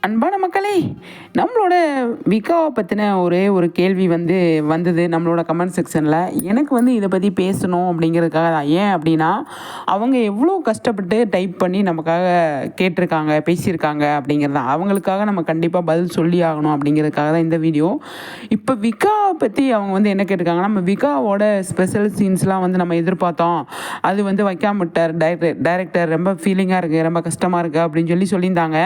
அன்பான மக்களே, நம்மளோட விகாவை பற்றின ஒரே ஒரு கேள்வி வந்தது நம்மளோட கமெண்ட் செக்ஷனில். எனக்கு இதை பற்றி பேசணும் அப்படிங்கிறதுக்காக தான். ஏன் அப்படின்னா, அவங்க எவ்வளோ கஷ்டப்பட்டு டைப் பண்ணி நமக்காக கேட்டிருக்காங்க, பேசியிருக்காங்க அப்படிங்கிறது தான். அவங்களுக்காக நம்ம கண்டிப்பாக பதில் சொல்லி ஆகணும் அப்படிங்கிறதுக்காக தான் இந்த வீடியோ. இப்போ விகாவை பற்றி அவங்க என்ன கேட்டிருக்காங்கன்னா, நம்ம விகாவோட ஸ்பெஷல் சீன்ஸ்லாம் நம்ம எதிர்பார்த்தோம், அது வைக்காம விட்டார் டைரக்டர், ரொம்ப ஃபீலிங்காக இருக்குது, ரொம்ப கஷ்டமாக இருக்குது அப்படின்னு சொல்லியிருந்தாங்க.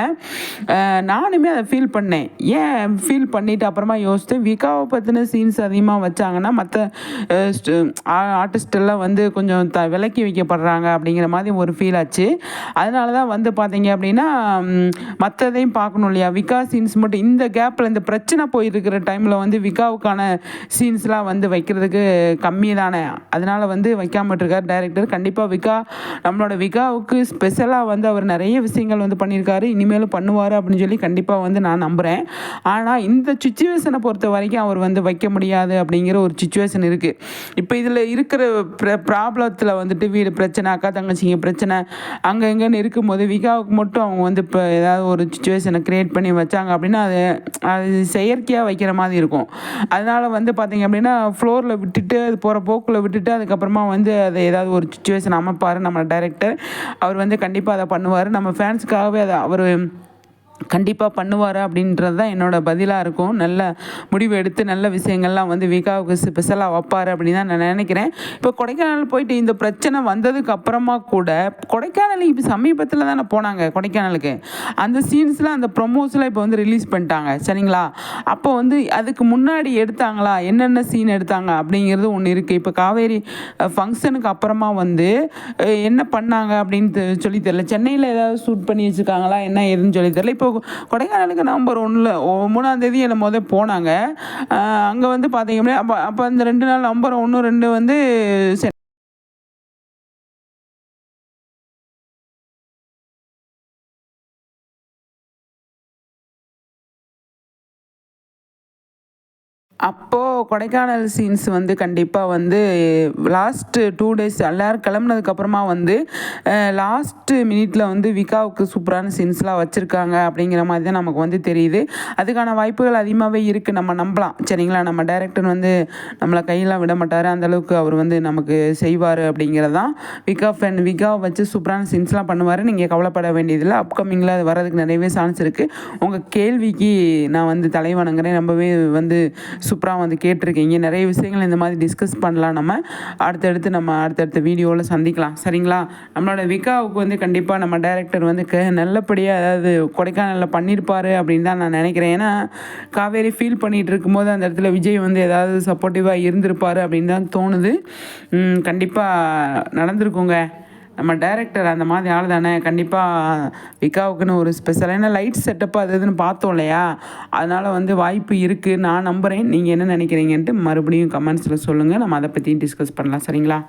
நானுமே அதை ஃபீல் பண்ணேன். ஏன் ஃபீல் பண்ணிவிட்டு அப்புறமா யோசித்தேன், விகாவை பற்றின சீன்ஸ் அதிகமாக வச்சாங்கன்னா மற்ற ஆர்டிஸ்டெல்லாம் கொஞ்சம் விலக்கி வைக்கப்படுறாங்க அப்படிங்கிற மாதிரி ஒரு ஃபீல் ஆச்சு. அதனால தான் பார்த்தீங்க அப்படின்னா மற்றதையும் பார்க்கணும் இல்லையா. விகா சீன்ஸ் மட்டும் இந்த கேப்பில் இந்த பிரச்சனை போயிருக்கிற டைமில் விகாவுக்கான சீன்ஸ்லாம் வைக்கிறதுக்கு கம்மி தானே. அதனால் வைக்காம இருக்கார் டைரக்டர். கண்டிப்பாக நம்மளோட விகாவுக்கு ஸ்பெஷலாக அவர் நிறைய விஷயங்கள் பண்ணியிருக்காரு, இனிமேலும் பண்ணுவார் அப்படின்னு சொல்லி கண்டிப்பாக நான் நம்புகிறேன். ஆனால் இந்த சுச்சுவேஷனை பொறுத்த வரைக்கும் அவர் வைக்க முடியாது அப்படிங்கிற ஒரு சுச்சுவேஷன் இருக்குது. இப்போ இதில் இருக்கிற ப்ராப்ளத்தில் வீடு பிரச்சனை, அக்கா தங்கச்சிங்க பிரச்சனை அங்கே எங்கேன்னு இருக்கும்போது விகாவுக்கு மட்டும் அவங்க இப்போ ஏதாவது ஒரு சுச்சுவேஷனை க்ரியேட் பண்ணி வச்சாங்க அப்படின்னா அது செயற்கையாக வைக்கிற மாதிரி இருக்கும். அதனால் பார்த்தீங்க அப்படின்னா ஃப்ளோரில் விட்டுட்டு அது போகிற போக்கில் விட்டுட்டு அதுக்கப்புறமா அதை ஏதாவது ஒரு சுச்சுவேஷன் அமைப்பார் நம்ம டைரக்டர். அவர் கண்டிப்பாக அதை பண்ணுவார். நம்ம ஃபேன்ஸுக்காகவே அதை அவர் கண்டிப்பாக பண்ணுவார் அப்படின்றது தான் என்னோடய பதிலாக இருக்கும். நல்ல முடிவு எடுத்து நல்ல விஷயங்கள்லாம் விகாவுக்கு ஸ்பெஷலாக வைப்பார் அப்படின்னு தான் நான் நினைக்கிறேன். இப்போ கொடைக்கானல் போயிட்டு இந்த பிரச்சனை வந்ததுக்கு அப்புறமா கூட கொடைக்கானல் இப்போ சமீபத்தில் தானே போனாங்க கொடைக்கானலுக்கு. அந்த சீன்ஸ்லாம் அந்த ப்ரொமோஸ்லாம் இப்போ ரிலீஸ் பண்ணிட்டாங்க சரிங்களா. அப்போ அதுக்கு முன்னாடி எடுத்தாங்களா, என்னென்ன சீன் எடுத்தாங்க அப்படிங்கிறது ஒன்று இருக்குது. இப்போ காவேரி ஃபங்க்ஷனுக்கு அப்புறமா என்ன பண்ணாங்க அப்படின்னு சொல்லி தெரியல. சென்னையில் ஏதாவது ஷூட் பண்ணி வச்சுருக்காங்களா என்ன ஏதுன்னு சொல்லி தெரியல. இப்போ கொடைக்கானலுக்கு நவம்பர் 3 என்னை போனாங்க. அங்கே பார்த்தீங்க அப்படின்னா அப்போ அந்த 2 நாள் நவம்பர் 1, 2 அப்போது கொடைக்கானல் சீன்ஸ் கண்டிப்பாக லாஸ்ட்டு 2 days எல்லோரும் கிளம்புனதுக்கப்புறமா லாஸ்ட்டு மினிட்ல விகாவுக்கு சூப்பரான சீன்ஸ்லாம் வச்சுருக்காங்க அப்படிங்கிற மாதிரி தான் நமக்கு தெரியுது. அதுக்கான வாய்ப்புகள் அதிகமாகவே இருக்குது, நம்ம நம்பலாம் சரிங்களா. நம்ம டைரக்டர் நம்மளை கையெல்லாம் விட மாட்டார், அந்தளவுக்கு அவர் நமக்கு செய்வார் அப்படிங்கிறது தான். விகாவை வச்சு சூப்பரான சீன்ஸ்லாம் பண்ணுவார். நீங்கள் கவலைப்பட வேண்டியதில்லை. அப்கமிங்கில் அது வரதுக்கு நிறையவே சான்ஸ் இருக்குது. உங்கள் கேள்விக்கு நான் தலைவணங்குறேன். ரொம்பவே சூப்பராக கேட்டிருக்கீங்க. நிறைய விஷயங்கள் இந்த மாதிரி டிஸ்கஸ் பண்ணலாம். நம்ம அடுத்தடுத்த வீடியோவில் சந்திக்கலாம் சரிங்களா. நம்மளோட விகாவுக்கு கண்டிப்பாக நம்ம டைரக்டர் நல்லபடியாக அதாவது கொடைக்கானலில் பண்ணியிருப்பார் அப்படின்னு தான் நான் நினைக்கிறேன். ஏன்னா காவேரி ஃபீல் பண்ணிகிட்டு இருக்கும்போது அந்த இடத்துல விஜய் ஏதாவது சப்போர்ட்டிவாக இருந்திருப்பார் அப்படின்னு தான் தோணுது. கண்டிப்பாக நடந்திருக்குங்க. நம்ம டைரக்டர் அந்த மாதிரி ஆள் தானே. கண்டிப்பாக விகாவுக்குன்னு ஒரு ஸ்பெஷலான லைட் செட்டப்பு அது இதுன்னு பார்த்தோம் இல்லையா. அதனால் வாய்ப்பு இருக்குது நான் நம்புகிறேன். நீங்கள் என்ன நினைக்கிறீங்கன்ட்டு மறுபடியும் கமெண்ட்ஸில் சொல்லுங்கள். நம்ம அதை பற்றியும் டிஸ்கஸ் பண்ணலாம் சரிங்களா.